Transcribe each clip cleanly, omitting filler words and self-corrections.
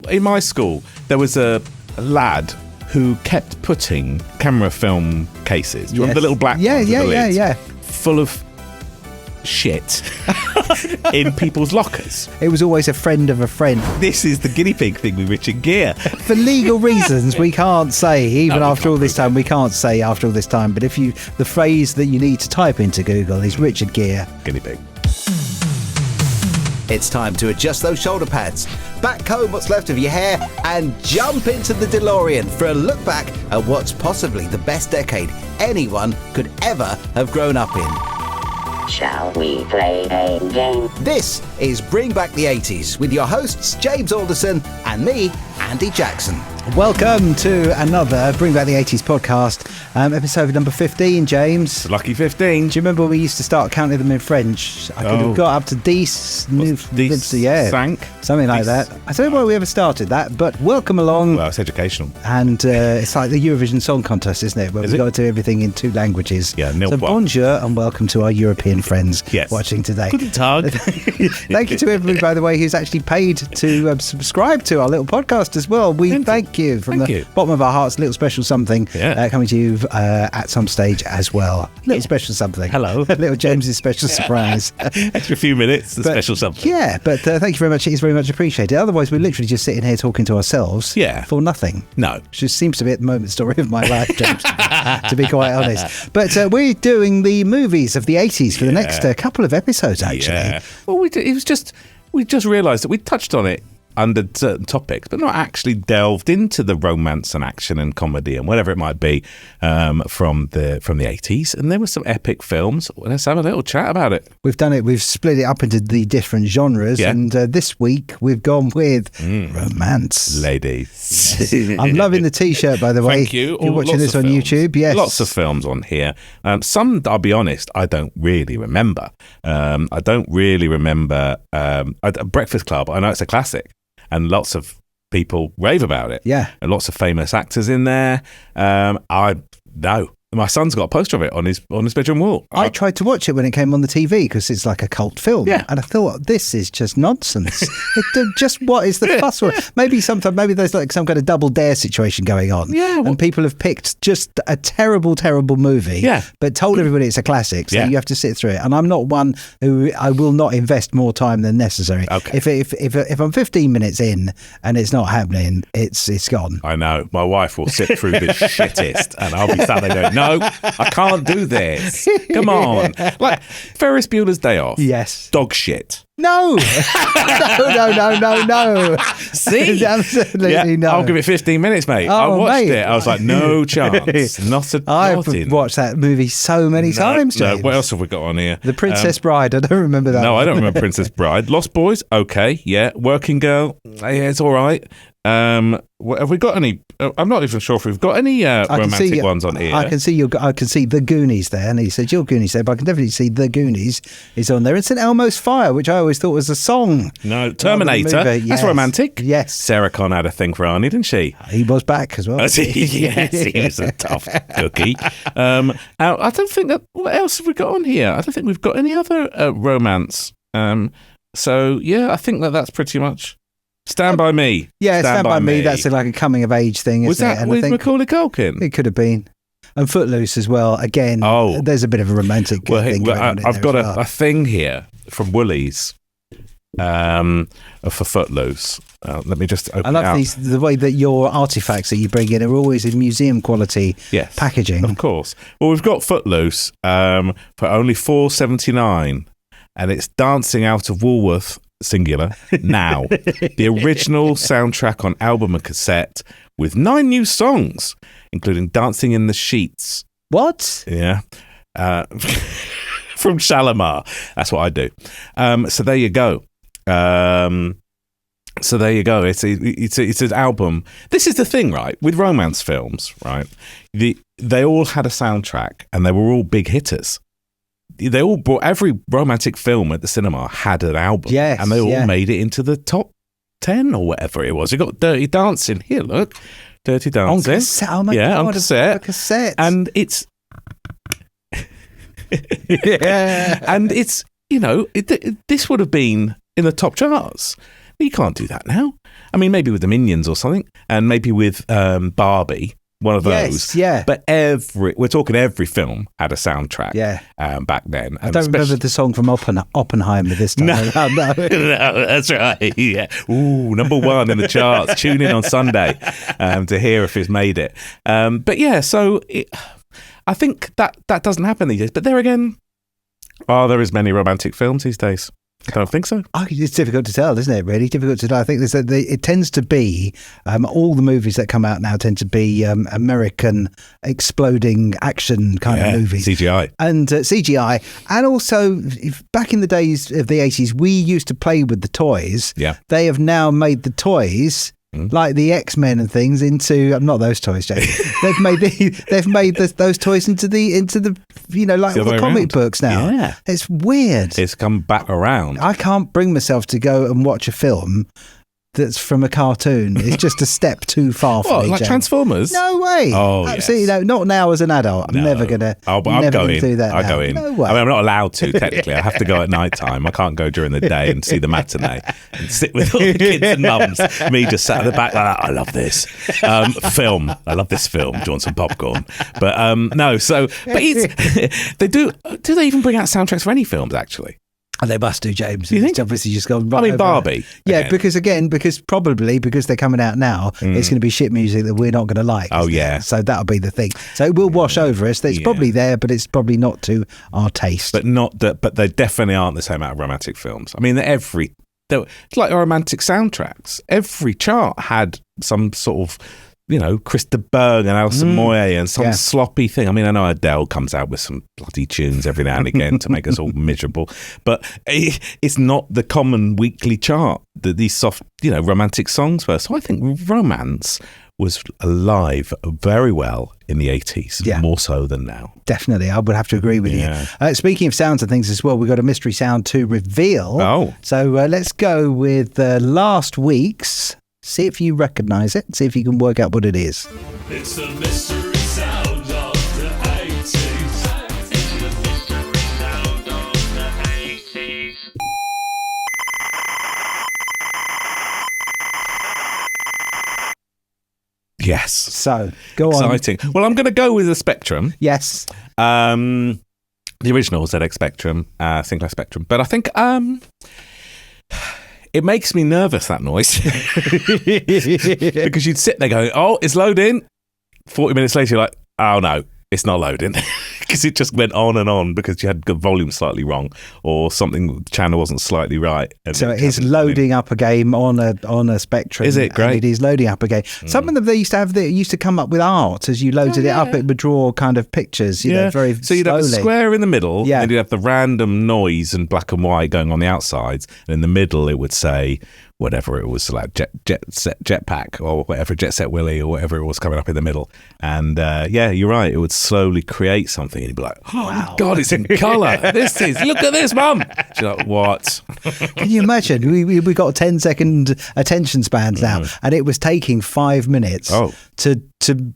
In my school, there was a lad who kept putting camera film cases, do you remember the little black ones with the lids, full of shit in people's lockers. It was always a friend of a friend. This is the guinea pig thing with Richard Gere. For legal reasons, we can't say, after all this time, but if the phrase that you need to type into Google is Richard Gere. Guinea pig. It's time to adjust those shoulder pads, backcomb what's left of your hair, and jump into the DeLorean for a look back at what's possibly the best decade anyone could ever have grown up in. Shall we play a game? This is Bring Back the 80s with your hosts James Alderson and me, Andy Jackson. Welcome to another Bring Back the 80s podcast, episode number 15, James. Lucky 15. Do you remember when we used to start counting them in French? I could have got up to Dix, Cinq? Something like that. I don't know why we ever started that, but welcome along. Well, it's educational. And it's like the Eurovision Song Contest, isn't it? Where we've got to do everything in two languages. Yeah, so bonjour and welcome to our European friends watching today. Guten Tag. Thank you to everybody, by the way, who's actually paid to subscribe to our little podcast as well. We thank you from the bottom of our hearts. A little special something coming to you at some stage as well. Little special something. Hello. Little James's special surprise. Extra few minutes, special something. Yeah, but thank you very much. It's very much appreciated. Otherwise, we're literally just sitting here talking to ourselves for nothing. No. Which just seems to be at the moment story of my life, James, to be quite honest. But we're doing the movies of the 80s for the next couple of episodes, actually. Yeah. Well, we just realised that we touched on it under certain topics, but not actually delved into the romance and action and comedy and whatever it might be from the 80s. And there were some epic films. Let's have a little chat about it. We've done it. We've split it up into the different genres. And this week we've gone with romance. Ladies. I'm loving the T-shirt, by the way. Thank you. If you're watching this on YouTube. Yes. Lots of films on here. Some, I'll be honest, I don't really remember. I don't really remember Breakfast Club. I know it's a classic. And lots of people rave about it. Yeah. And lots of famous actors in there. I know. My son's got a poster of it on his bedroom wall. I tried to watch it when it came on the TV because it's like a cult film. Yeah. And I thought, this is just nonsense. Just what is the fuss for? Maybe there's like some kind of double dare situation going on. Yeah. And people have picked just a terrible, terrible movie. Yeah. But told everybody it's a classic. So you have to sit through it. And I'm not one who I will not invest more time than necessary. Okay. If I'm 15 minutes in and it's not happening, it's gone. I know. My wife will sit through the shittest and I'll be sat there going, no, I can't do this. Come on. Like Ferris Bueller's Day Off. Yes. Dog shit. No. No. See? Absolutely no. I'll give it 15 minutes, mate. I watched it. I was like, no chance. I've watched that movie so many times, James. What else have we got on here? The Princess Bride. I don't remember that. No, I don't remember Princess Bride. Lost Boys. Okay. Yeah. Working Girl. Yeah, it's all right. Have we got any? I'm not even sure if we've got any romantic ones on here. I can see The Goonies there, and he said your Goonies there, but I can definitely see The Goonies is on there. And St. Elmo's Fire, which I always thought was a song. No, Terminator. That's romantic. Yes, Sarah Connor had a thing for Arnie, didn't she? He was back as well. Yes, he was a tough cookie. I don't think that. What else have we got on here? I don't think we've got any other romance. So yeah, I think that's pretty much. Stand By Me. Yeah, Stand By Me. That's like a coming of age thing. Was that with Macaulay Culkin? It could have been. And Footloose as well. Again, there's a bit of a romantic thing going on. I've got a thing here from Woolies for Footloose. Let me just open it out. I love the way that your artifacts that you bring in are always in museum quality packaging. Of course. Well, we've got Footloose for only $4.79, and it's dancing out of Woolworth. Singular now. The original soundtrack on album and cassette with 9 new songs, including Dancing in the Sheets. What? Yeah. From Shalimar. That's what I do. So there you go. It's an album. This is the thing, right? With romance films, right? They all had a soundtrack and they were all big hitters. They all brought every romantic film at the cinema had an album, and they all made it into the top 10 or whatever it was. You got Dirty Dancing here. Look, Dirty Dancing on cassette. Oh my God, on cassette. A cassette, and it's and it's this would have been in the top charts. You can't do that now. I mean, maybe with the Minions or something, and maybe with Barbie. One of those. Yes, yeah. But we're talking every film had a soundtrack back then. I don't remember the song from Oppenheimer this time. No, no, that's right. Yeah. Ooh, number 1 in the charts. Tune in on Sunday to hear if it's made it. But yeah, I think that doesn't happen these days. But there again, are there as many romantic films these days? I don't think so. It's difficult to tell, isn't it? Really difficult to tell. I think it tends to be all the movies that come out now tend to be American exploding action kind of movies, CGI and also back in the days of the 80s, we used to play with the toys. Yeah, they have now made the toys. Like the X-Men and things into not those toys, James. they've made those toys into the like all the comic books now. Yeah, it's weird. It's come back around. I can't bring myself to go and watch a film that's from a cartoon. It's just a step too far for me. Like James. Transformers? No way. Oh, absolutely no. Not now as an adult. I'm never gonna. I'll go in. Do that. I'll go in. No way. I mean, I'm not allowed to technically. I have to go at night time. I can't go during the day and see the matinee and sit with all the kids and mums. Me just sat at the back like that. I love this film. I love this film. Do you want some popcorn? But no. So, but they do. Do they even bring out soundtracks for any films? Actually. And they must do, James. You think? It's obviously just gone right over. Barbie. Yeah, because they're coming out now, it's going to be shit music that we're not going to like. Oh, yeah. So that'll be the thing. So it will wash over us. It's probably there, but it's probably not to our taste. But they definitely aren't the same out of romantic films. I mean, it's like romantic soundtracks. Every chart had some sort of Krista Berg and Alison Moyet and some sloppy thing. I mean, I know Adele comes out with some bloody tunes every now and again to make us all miserable, but it's not the common weekly chart that these soft, romantic songs were. So I think romance was alive very well in the 80s, more so than now. Definitely, I would have to agree with you. Speaking of sounds and things as well, we've got a mystery sound to reveal. Oh. So let's go with last week's. See if you recognise it. See if you can work out what it is. It's the mystery sound of the 80s. It's the mystery sound of the 80s. Yes. So, go on. Exciting. Well, I'm going to go with the Spectrum. Yes. The original ZX Spectrum, Sinclair Spectrum. But I think... it makes me nervous, that noise. Because you'd sit there going, oh, it's loading. 40 minutes later, you're like, oh, no, it's not loading. Because it just went on because you had the volume slightly wrong or something, the channel wasn't slightly right. So it is loading up a game on a Spectrum. Is it? Great. It is loading up a game. Some of them they used to have, it used to come up with art as you loaded it up. It would draw kind of pictures, very So you'd slowly. have a square in the middle, and you'd have the random noise and black and white going on the outsides, and in the middle it would say whatever it was, like jetpack or whatever, Jet Set Willy or whatever it was coming up in the middle. And you're right, it would slowly create something and you'd be like, oh wow. God, it's in colour. Look at this, Mum. She's like, what? Can you imagine? We got 10-second attention spans now, and it was taking 5 minutes to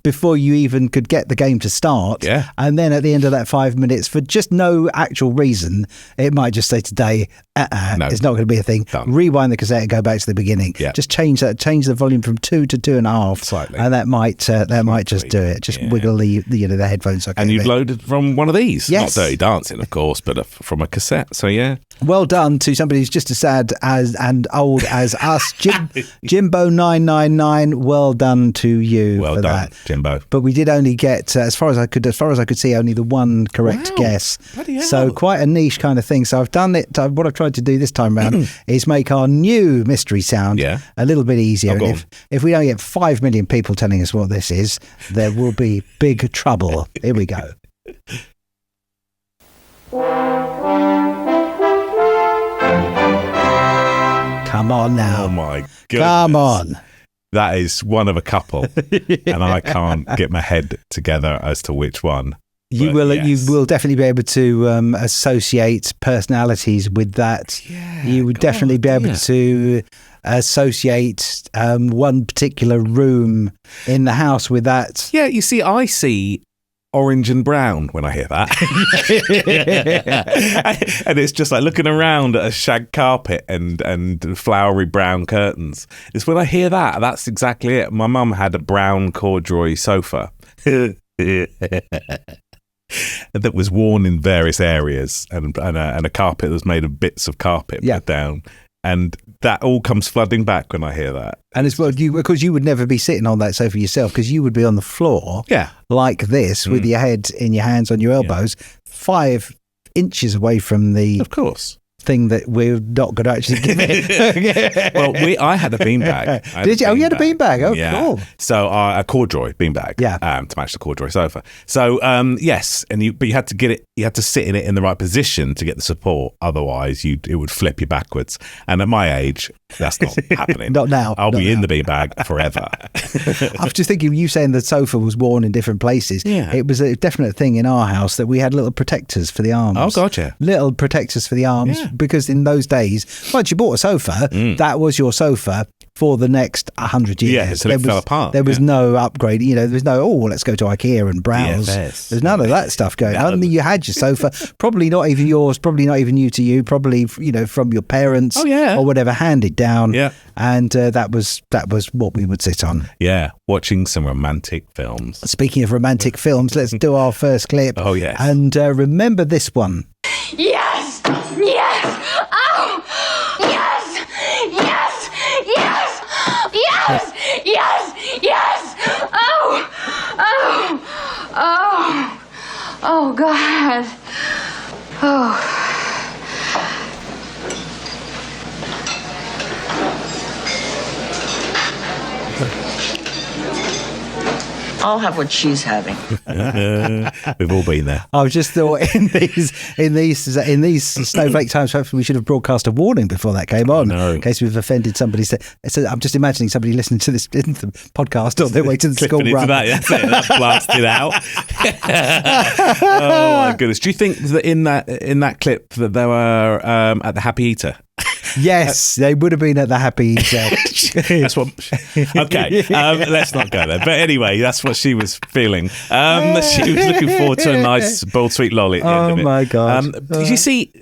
before you even could get the game to start. Yeah. And then at the end of that 5 minutes, for just no actual reason, it might just say today, no, it's not going to be a thing. Done. Rewind the cassette and go back to the beginning. Yeah. Just change the volume from 2 to 2.5 slightly, and that might just do it. Just wiggle the headphone socket. And you've loaded from one of these. Yes. Not Dirty Dancing, of course, but from a cassette. So yeah. Well done to somebody who's just as sad and old as us, Jimbo 999. Well done to you. Well for done, that. Jimbo. But we did only get, as far as I could see, only the one correct guess. Bloody hell. So quite a niche kind of thing. So I've done it. What I've tried to do this time around is make our new mystery sound a little bit easier. And if we don't get 5 million people telling us what this is, there will be big trouble. Here we go. Come on now. Oh my God. Come on. That is one of a couple. And I can't get my head together as to which one. You will definitely be able to associate personalities with that. Yeah, you would definitely be able to associate one particular room in the house with that. Yeah, you see, I see orange and brown when I hear that. And it's just like looking around at a shag carpet and flowery brown curtains. It's when I hear that, that's exactly it. My mum had a brown corduroy sofa that was worn in various areas, and a carpet that was made of bits of carpet put down. And that all comes flooding back when I hear that. And it's well, because you would never be sitting on that sofa yourself, because you would be on the floor, like this, with your head in your hands on your elbows, 5 inches away from the of course thing that we're not going to actually give it. Well, I had a beanbag. Did you? Oh, you had a beanbag. Oh, cool. So a corduroy beanbag. To match the corduroy sofa. So yes, but you had to get it. You had to sit in it in the right position to get the support. Otherwise, it would flip you backwards. And at my age, that's not happening. Not now. I'll be in the beanbag forever. I was just thinking, you saying the sofa was worn in different places. Yeah. It was a definite thing in our house that we had little protectors for the arms. Oh, gotcha. Little protectors for the arms. Yeah. Because in those days, once you bought a sofa, that was your sofa for the next 100 years. Yeah, so it fell apart. There was no upgrade. There was no, let's go to IKEA and browse. There's none of that stuff going on. I mean, you had your sofa, probably not even yours, probably not even new to you, probably, from your parents or whatever, handed down. Yeah. And that was what we would sit on. Yeah, watching some romantic films. Speaking of romantic films, let's do our first clip. Oh, yes. And remember this one. Yes! Yes! Oh! Yes! Yes! Yes! Yes! Yes! Yes! Oh! Oh! Oh! Oh, God. Oh. I'll have what she's having. We've all been there. I just thought in these snowflake times, hopefully we should have broadcast a warning before that came on, in case we've offended somebody. So I'm just imagining somebody listening to this in the podcast on their way to the school run. That blasted out. Oh my goodness! Do you think that in that clip that they were at the Happy Eater? Yes, they would have been at the Happy Eater. That's what. Okay, let's not go there. But anyway, that's what she was feeling. She was looking forward to a nice boiled sweet lolly at the end of it. Oh my God! You see,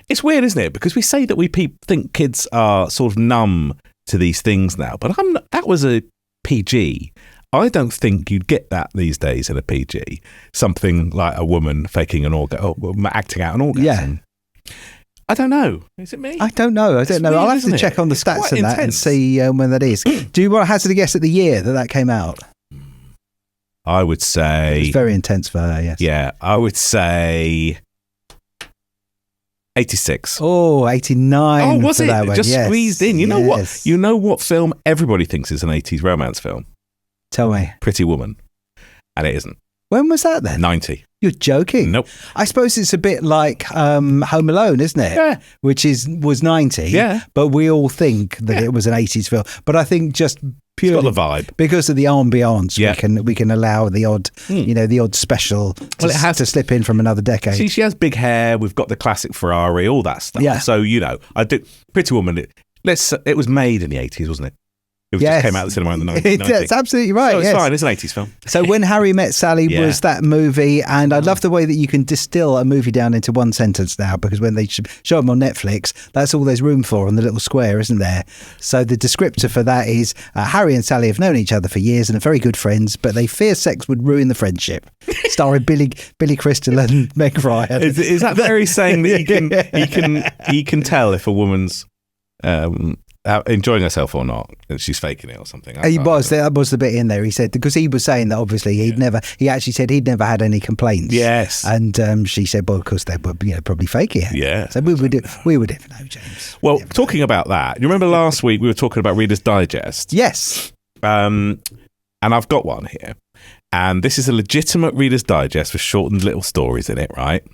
it's weird, isn't it? Because we say that we think kids are sort of numb to these things now, but that was a PG. I don't think you'd get that these days in a PG. Something like a woman faking an orgasm, acting out an orgasm. Yeah. I don't know. Is it me? I don't know. Weird, I'll have to check on the stats on that and see when that is. Do you want to hazard a guess at the year that came out? I would say... It's very intense for her, yes. Yeah, I would say 86. Oh, 89. Oh, was it? That one. Just squeezed in. You know what? You know what film everybody thinks is an 80s romance film? Tell me. Pretty Woman. And it isn't. When was that then? 90. You're joking. Nope. I suppose it's a bit like Home Alone, isn't it? Yeah. Which was 90. Yeah. But we all think that it was an 80s film. But I think just purely it's got the vibe. Because of the ambiance, we can allow the odd, the odd special to slip in from another decade. See, she has big hair. We've got the classic Ferrari, all that stuff. Yeah. So I do Pretty Woman. It was made in the 80s, wasn't it? It just came out of the cinema in the 1990s. That's absolutely right. So it's fine. It's an 80s film. So When Harry Met Sally was that movie, and I love the way that you can distill a movie down into one sentence now, because when they show them on Netflix, that's all there's room for on the little square, isn't there? So the descriptor for that is Harry and Sally have known each other for years and are very good friends, but they fear sex would ruin the friendship. Starring Billy Crystal and Meg Ryan. Is that very saying that you can tell if a woman's enjoying herself or not, and she's faking it or something? That was the bit in there. He said, because he was saying that obviously he actually said he'd never had any complaints. Yes. And she said, well, of course they were probably faking it. Yeah. So we would never know, James. Well, talking about that, you remember last week we were talking about Reader's Digest? Yes. And I've got one here. And this is a legitimate Reader's Digest with shortened little stories in it, right?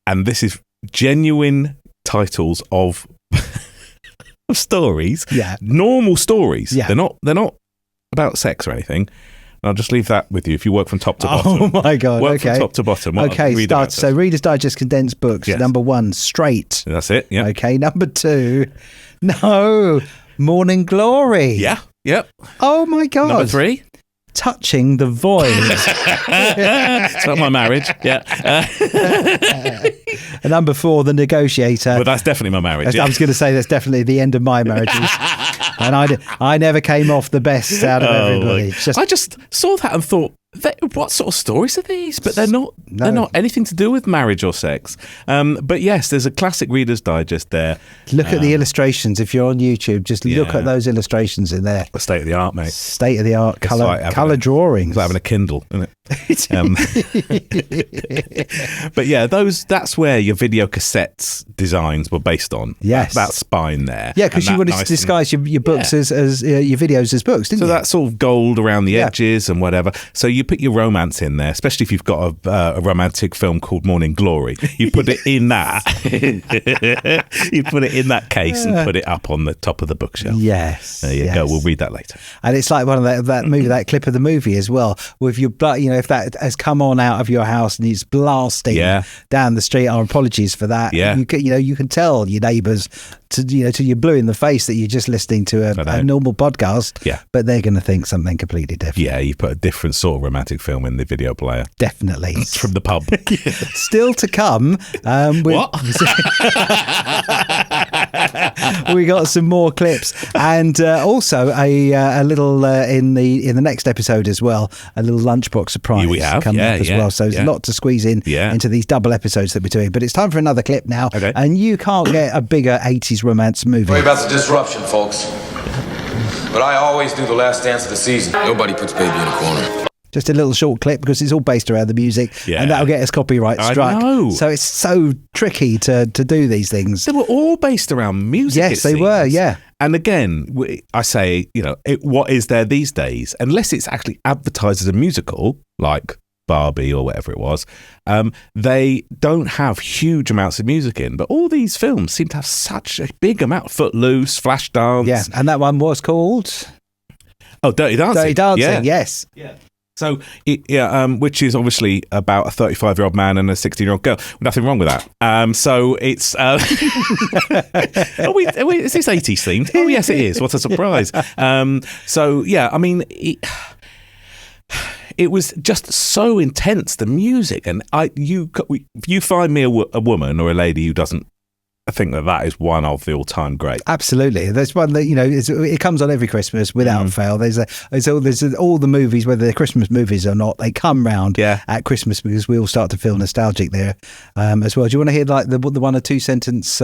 And this is genuine titles of stories, normal stories. They're not about sex or anything. And I'll just leave that with you if you work from top to bottom. Oh my God! Work from top to bottom. Start. So Reader's Digest condensed books. Yes. Number 1, Straight. That's it. Yeah. Okay. Number 2, no, Morning Glory. Yeah. Yep. Oh my God. Number 3, Touching the Void. It's not my marriage. Yeah. And number 4, The Negotiator. But that's definitely my marriage. I was going to say that's definitely the end of my marriages. And I never came off the best out of everybody. I just saw that and thought, what sort of stories are these? But they're not. No. They're not anything to do with marriage or sex. But yes, there's a classic Reader's Digest there. Look at the illustrations. If you're on YouTube, just look at those illustrations in there. State of the art, mate. State of the art colour drawings. It's like having a Kindle, isn't it? But yeah, that's where your video cassettes designs were based on. Yes, that spine there. Yeah, because you wanted to disguise your books as your videos as books, didn't you? So that's all gold around the edges and whatever. So you put your romance in there, especially if you've got a romantic film called Morning Glory. You put it in that. You put it in that case and put it up on the top of the bookshelf. Yes, there you go. We'll read that later. And it's like one of that movie, that clip of the movie as well, with your if that has come on out of your house and it's blasting down the street. Our apologies for that. Yeah. You can tell your neighbours till you're blue in the face that you're just listening to a normal podcast. Yeah. But they're going to think something completely different. Yeah, you put a different sort of romantic film in the video player. Definitely. It's from the pub. Still to come. What? We got some more clips, and also a little in the next episode as well. A little lunchbox surprise coming up as well. So there's a lot to squeeze into these double episodes that we're doing. But it's time for another clip now, and you can't get a bigger 80s romance movie. Sorry about the disruption, folks. But I always do the last dance of the season. Nobody puts baby in a corner. Just a little short clip because it's all based around the music, and that'll get us copyright struck. I know. So it's so tricky to do these things. They were all based around music. Yes, they were. Yeah. And again, I say, what is there these days? Unless it's actually advertised as a musical, like Barbie or whatever it was, they don't have huge amounts of music in. But all these films seem to have such a big amount. Footloose, Flashdance. Yeah, and that one was called... Dirty Dancing. Dirty Dancing, yes. Yeah. So, which is obviously about a 35-year-old man and a 16-year-old girl. Nothing wrong with that. So it's... is this 80s themed? Oh, yes, it is. What a surprise. So, yeah, I mean... It was just so intense, the music. And you find me a woman or a lady who doesn't... I think that is one of the all-time greats. Absolutely. There's one that, it comes on every Christmas without fail. There's all the movies, whether they're Christmas movies or not, they come round at Christmas because we all start to feel nostalgic there as well. Do you want to hear like the 1 or 2 sentence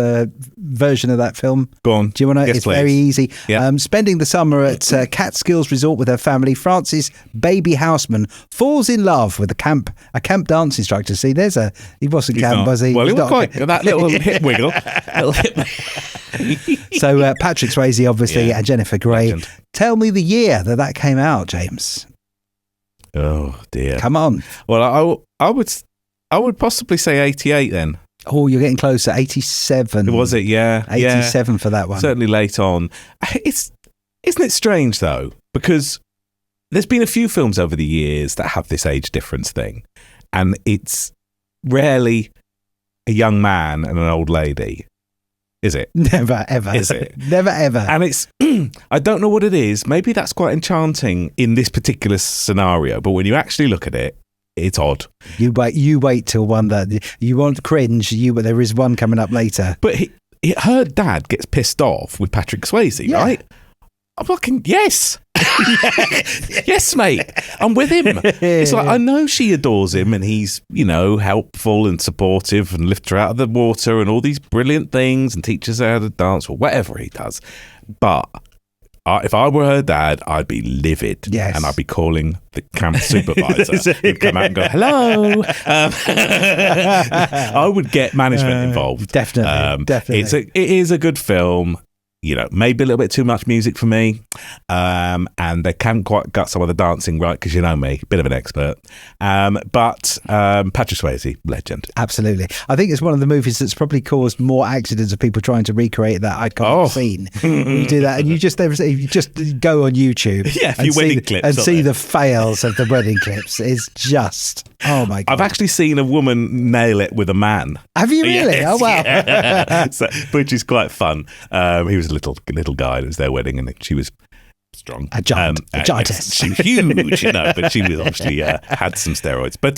version of that film? Go on. Do you want to? Yes, it's please. very easy. Yeah. Spending the summer at Catskills Resort with her family, Francis Baby Houseman falls in love with a camp dance instructor. See, he wasn't camp, was he? Well, he He's was not quite that little hip wiggle. So Patrick Swayze, obviously, and Jennifer Grey. Legend. Tell me the year that came out, James. Oh dear! Come on. Well, I would possibly say 88 then. Oh, you're getting closer. 87. Was it? Yeah, 87 for that one. Certainly late on. Isn't it strange though? Because there's been a few films over the years that have this age difference thing, and it's rarely a young man and an old lady, is it? Never ever. Is it? Never ever. And it's I don't know what it is. Maybe that's quite enchanting in this particular scenario, but when you actually look at it, it's odd. You wait till one that you want cringe. But there is one coming up later. But her dad gets pissed off with Patrick Swayze, right? I'm fucking yes. Yes, mate. I'm with him. It's like, I know she adores him and he's, helpful and supportive and lifts her out of the water and all these brilliant things and teaches her how to dance or whatever he does. But if I were her dad, I'd be livid. Yes. And I'd be calling the camp supervisor. He'd come out and go, hello. I would get management involved. Definitely. It is a good film. Maybe a little bit too much music for me. And they can't quite get some of the dancing right because me, bit of an expert. But Patrick Swayze, legend. Absolutely. I think it's one of the movies that's probably caused more accidents of people trying to recreate that iconic scene. You do that and you just go on YouTube and see the fails of the wedding clips. It's just, oh my God. I've actually seen a woman nail it with a man. Have you really? Yes, oh, wow. Yeah. Which is quite fun. He was a little guy. It was their wedding and she was strong. A giantess. She was huge, but she was obviously had some steroids. But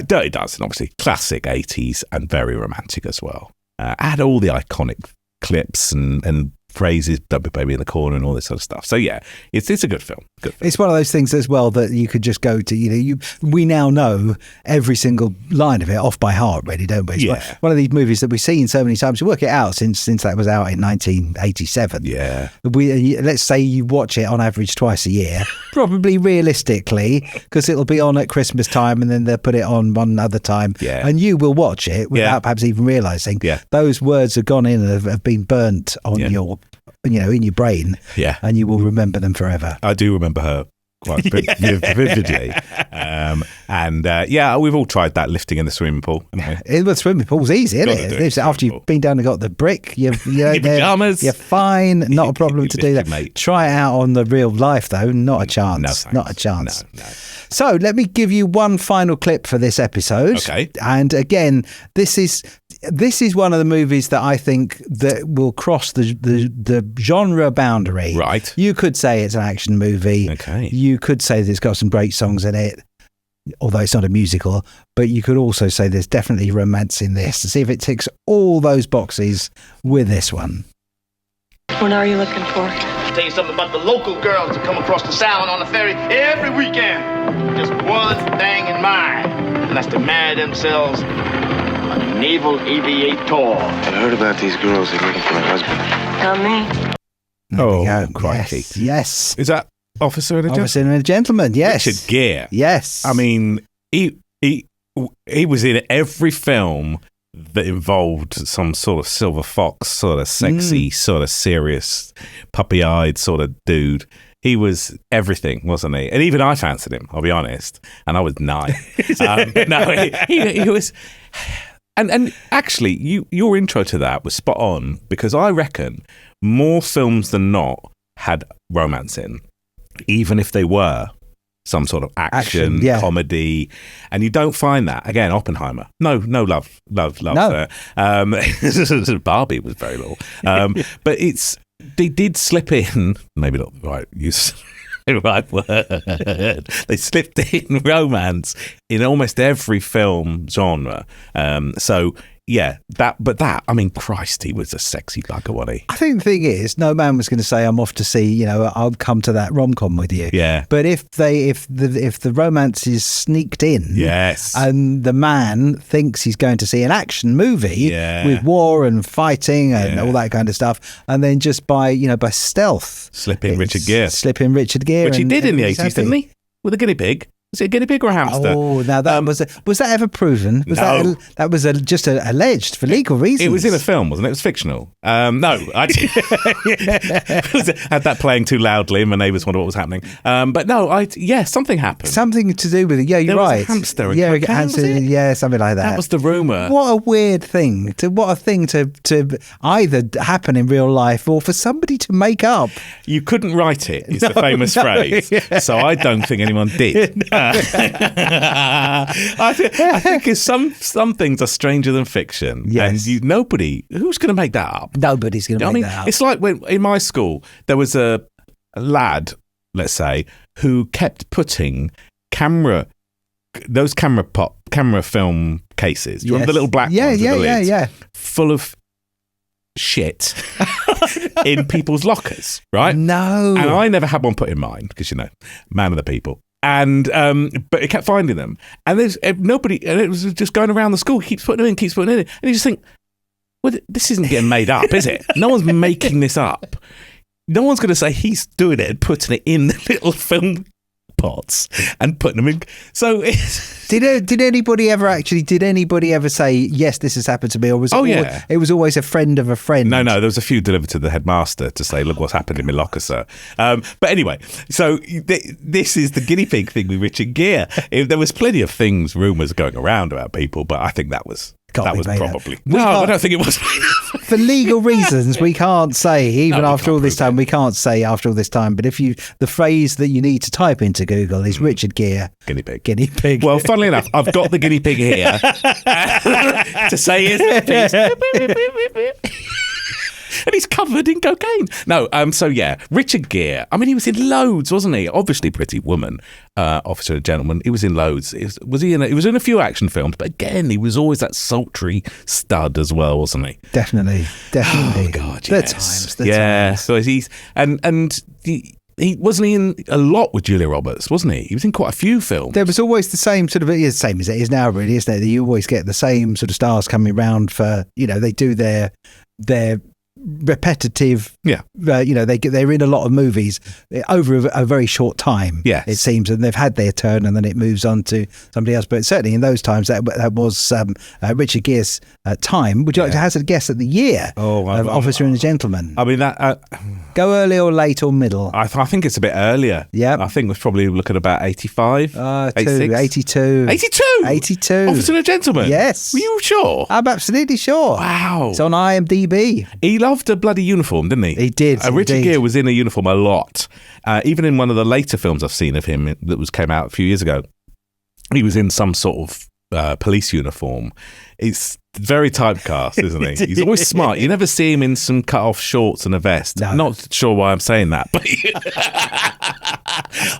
Dirty Dancing, obviously classic 80s and very romantic as well. Had all the iconic clips and phrases, "Don't be baby in the corner" and all this sort of stuff. So yeah, it's a good film. It's one of those things as well that you could just go to. We now know every single line of it off by heart, really, don't we? It's one of these movies that we've seen so many times. We work it out since that was out in 1987. Yeah. Let's say you watch it on average twice a year, probably realistically, because it'll be on at Christmas time and then they'll put it on one other time. Yeah. And you will watch it without perhaps even realising those words have gone in and have been burnt on your, in your brain. Yeah. And you will remember them forever. I do remember her quite vividly. We've all tried that, lifting in the swimming pool. The swimming pool's easy, isn't it? After you've been down and got the brick, you're pajamas. You're fine. Not a problem to do that. Mate. Try it out on the real life, though. Not a chance. No, not a chance. No. So let me give you one final clip for this episode. Okay. And again, this is one of the movies that I think that will cross the genre boundary. Right. You could say it's an action movie. Okay. You could say that it's got some great songs in it, although it's not a musical. But you could also say there's definitely romance in this. To see if it ticks all those boxes with this one. What are you looking for? I'll tell you something about the local girls that come across the Sound on the ferry every weekend. Just one thing in mind, and that's to marry themselves a naval aviator. I heard about these girls that are looking for a husband. Not me. Oh, crikey. Yes. Is that Officer and a Gentleman? Officer and a Gentleman, yes. Richard Gere. Yes. I mean, he was in every film that involved some sort of silver fox, sort of sexy, sort of serious, puppy-eyed sort of dude. He was everything, wasn't he? And even I fancied him, I'll be honest. And I was 9. He was... And actually, your intro to that was spot on, because I reckon more films than not had romance in, even if they were some sort of action comedy, and you don't find that. Again, Oppenheimer, no love No. there. Barbie was very little, but they did slip in, maybe not the right use. Right word. They slipped in romance in almost every film genre. I mean, Christ, he was a sexy bugger, wasn't he? I think the thing is, no man was going to say, "I'm off to see, I'll come to that rom-com with you." Yeah. But if the romance is sneaked in, yes, and the man thinks he's going to see an action movie with war and fighting and all that kind of stuff, and then just by stealth, slip in Richard Gere, which he did in the 80s, didn't he? With a guinea pig. Was it a guinea pig or a hamster? Oh, now that was that ever proven? No. That was just alleged for legal reasons. It was in a film, wasn't it? It was fictional. No, I had that playing too loudly, and my neighbours wondered what was happening. But no, something happened. Something to do with it. Yeah, you're right. Was a hamster. Something like that. That was the rumour. What a weird thing to either happen in real life or for somebody to make up. You couldn't write it. It's a famous phrase. So I don't think anyone did. I think some things are stranger than fiction. Yes. And who's going to make that up? Nobody's going to make that up. It's like when in my school there was a lad, let's say, who kept putting camera film cases. Do you remember the little black ones with the lids? Full of shit in people's lockers, right? No. And I never had one put in mine because, man of the people. And but it kept finding them, and there's nobody, and it was just going around the school. Keeps putting them in, and you just think, well, this isn't getting made up, is it? No one's making this up. No one's going to say he's doing it and putting it in the little film pots and putting them in. So did anybody ever say, yes, this has happened to me, or was it was always a friend of a friend? No, there was a few delivered to the headmaster to say, look what's happened in my locker, sir. But anyway, so this is the guinea pig thing with Richard Gere. There was plenty of rumours going around about people, but I think that was probably. No, I don't think it was. For legal reasons, we can't say, after all this time, but if the phrase that you need to type into Google is Richard Gere. Guinea pig. Well, funnily enough, I've got the guinea pig here to say his piece. And he's covered in cocaine. No, so yeah, Richard Gere. I mean, he was in loads, wasn't he? Obviously, Pretty Woman, Officer and Gentleman. He was in loads. He was in a few action films, but again, he was always that sultry stud as well, wasn't he? Definitely. Oh God, The yes. times. So he's and he wasn't he in a lot with Julia Roberts, wasn't he? He was in quite a few films. There was always the same sort of, it's the same as it is now, really, isn't it? You always get the same sort of stars coming around for, they do their repetitive, they're in a lot of movies over a very short time, it seems, and they've had their turn and then it moves on to somebody else. But certainly in those times, that was Richard Gere's time. Would you like to hazard a guess at the year of Officer and a Gentleman? I mean, that go early or late or middle? I think it's a bit earlier. Yeah, I think we're probably looking at about 85, 82. 82. Officer and a Gentleman. Yes. Were you sure? I'm absolutely sure. Wow. It's on IMDb. He loved a bloody uniform, didn't he? He did. Richard Gere was in a uniform a lot. Even in one of the later films I've seen of him that came out a few years ago, he was in some sort of police uniform. It's very typecast, isn't he? He's always smart. You never see him in some cut-off shorts and a vest. No. Not sure why I'm saying that, but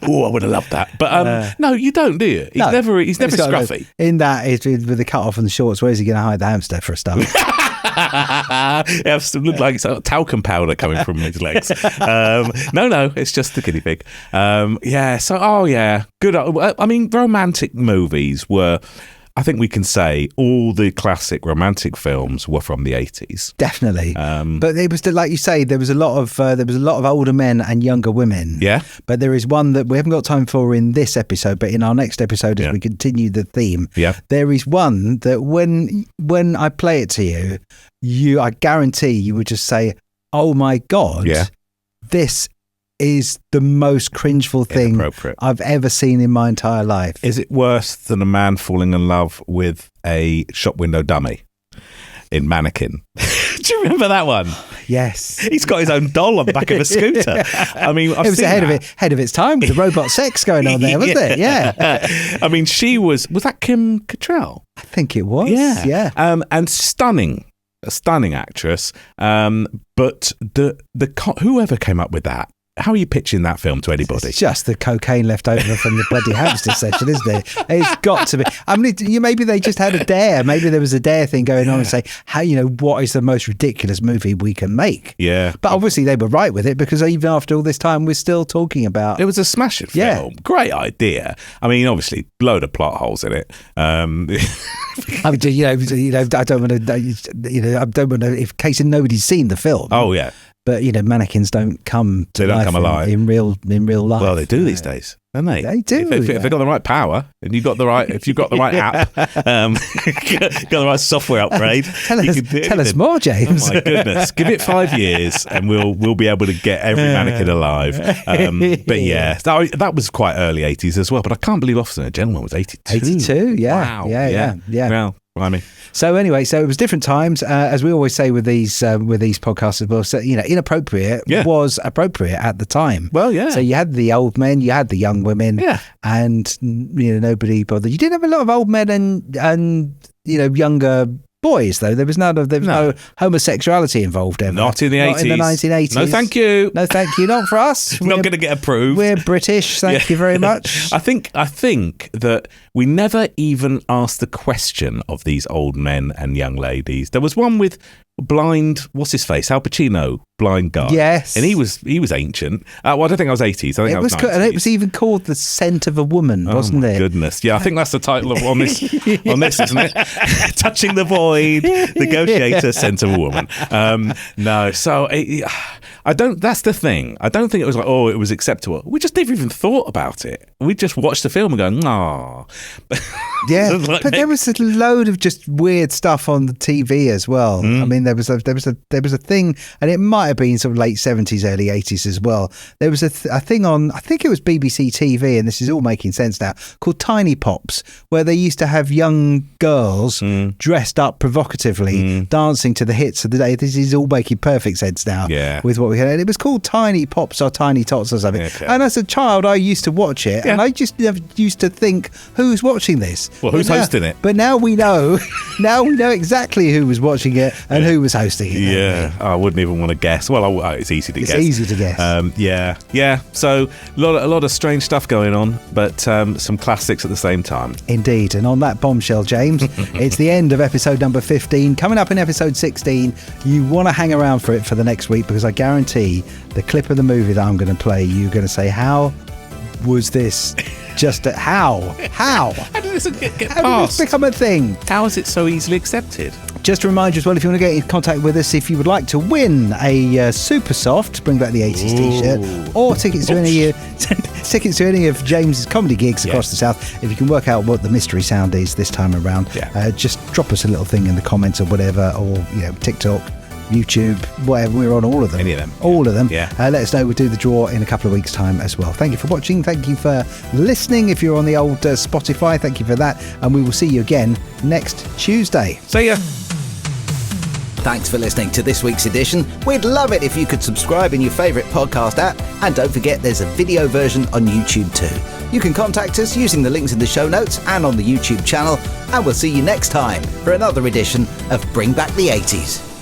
I would have loved that. But no, you don't, do you? He's never scruffy. In that, with the cut-off and the shorts, where's he going to hide the hamster for a start? It looked like talcum powder coming from his legs. No, it's just the guinea pig. Good. I mean, romantic movies were, I think we can say, all the classic romantic films were from the 80s. Definitely. But it was, like you say, there was a lot of older men and younger women. Yeah. But there is one that we haven't got time for in this episode, but in our next episode, as we continue the theme, there is one that when I play it to you, I guarantee you would just say, "Oh my God, this is the most cringeful thing I've ever seen in my entire life." Is it worse than a man falling in love with a shop window dummy in Mannequin? Do you remember that one? Yes. He's got his own doll on the back of a scooter. I mean, I've it was seen ahead that. of its time with the robot sex going on there, wasn't it? Yeah. I mean, was that Kim Cattrall? I think it was. Yeah. And a stunning actress. But whoever came up with that, how are you pitching that film to anybody? It's just the cocaine left over from the bloody hamster session, isn't it? It's got to be. I mean, maybe they just had a dare. Maybe there was a dare thing going on and say, what is the most ridiculous movie we can make? Yeah. But obviously they were right with it, because even after all this time, we're still talking about. It was a smashing film. Great idea. I mean, obviously, load of plot holes in it. I don't want to. In case nobody's seen the film. Oh yeah. But mannequins don't come to life alive in real life. Well, they do these days, don't they? They do. If they've got the right power, and if you've got the right app, got the right software upgrade. Tell us more, James. Oh my goodness! Give it 5 years, and we'll be able to get every mannequin alive. But yeah, that was quite early 80s as well. But I can't believe Officer and a Gentleman was 82. 82, yeah. Wow. Yeah. Well, I mean. So anyway, it was different times, as we always say with these podcasts as well. So inappropriate was appropriate at the time. Well, yeah. So you had the old men, you had the young women, and nobody bothered. You didn't have a lot of old men and younger boys, though. There was no homosexuality involved ever. Not in the 80s. Not in the 1980s. No, thank you. No, thank you. Not for us. Not going to get approved. We're British. Thank you very much. I think that we never even asked the question of these old men and young ladies. There was one with blind, what's his face? Al Pacino, blind guy. Yes. And he was ancient. Well, I don't think I was 80s. I think I was 90s. And it was even called The Scent of a Woman, wasn't it? Goodness. Yeah, I think that's the title on this, isn't it? Touching the Void, Negotiator, Scent of a Woman. No, so that's the thing. I don't think it was like, it was acceptable. We just never even thought about it. We just watched the film and go, "Aw." Yeah, but there was a load of just weird stuff on the TV as well. I mean, there was a thing, and it might have been sort of late 70s, early 80s as well. There was a thing on, I think it was BBC TV, and this is all making sense now, called Tiny Pops, where they used to have young girls dressed up provocatively, dancing to the hits of the day. This is all making perfect sense now with what we had. And it was called Tiny Pops or Tiny Tots or something. Okay. And as a child, I used to watch it, and I just never used to think, who's watching this? Well, who's hosting it? But now we know. Now we know exactly who was watching it and who was hosting it. Yeah, I wouldn't even want to guess. Well, it's easy to guess. It's easy to guess. Yeah. So a lot of strange stuff going on, but some classics at the same time. Indeed. And on that bombshell, James, it's the end of episode number 15. Coming up in episode 16, you want to hang around for it for the next week, because I guarantee the clip of the movie that I'm going to play, you're going to say, how was this just how did this get past? How did this become a thing? How is it so easily accepted? Just to remind you as well, if you want to get in contact with us, if you would like to win a Super Soft, bring back the 80s t-shirt, or tickets to any of James's comedy gigs across the South, if you can work out what the mystery sound is this time around, just drop us a little thing in the comments or whatever, or TikTok, YouTube, whatever. We're on all of them. Any of them. All of them. Yeah. Let us know. We'll do the draw in a couple of weeks' time as well. Thank you for watching. Thank you for listening. If you're on the old Spotify, thank you for that. And we will see you again next Tuesday. See ya. Thanks for listening to this week's edition. We'd love it if you could subscribe in your favourite podcast app. And don't forget, there's a video version on YouTube too. You can contact us using the links in the show notes and on the YouTube channel. And we'll see you next time for another edition of Bring Back the 80s.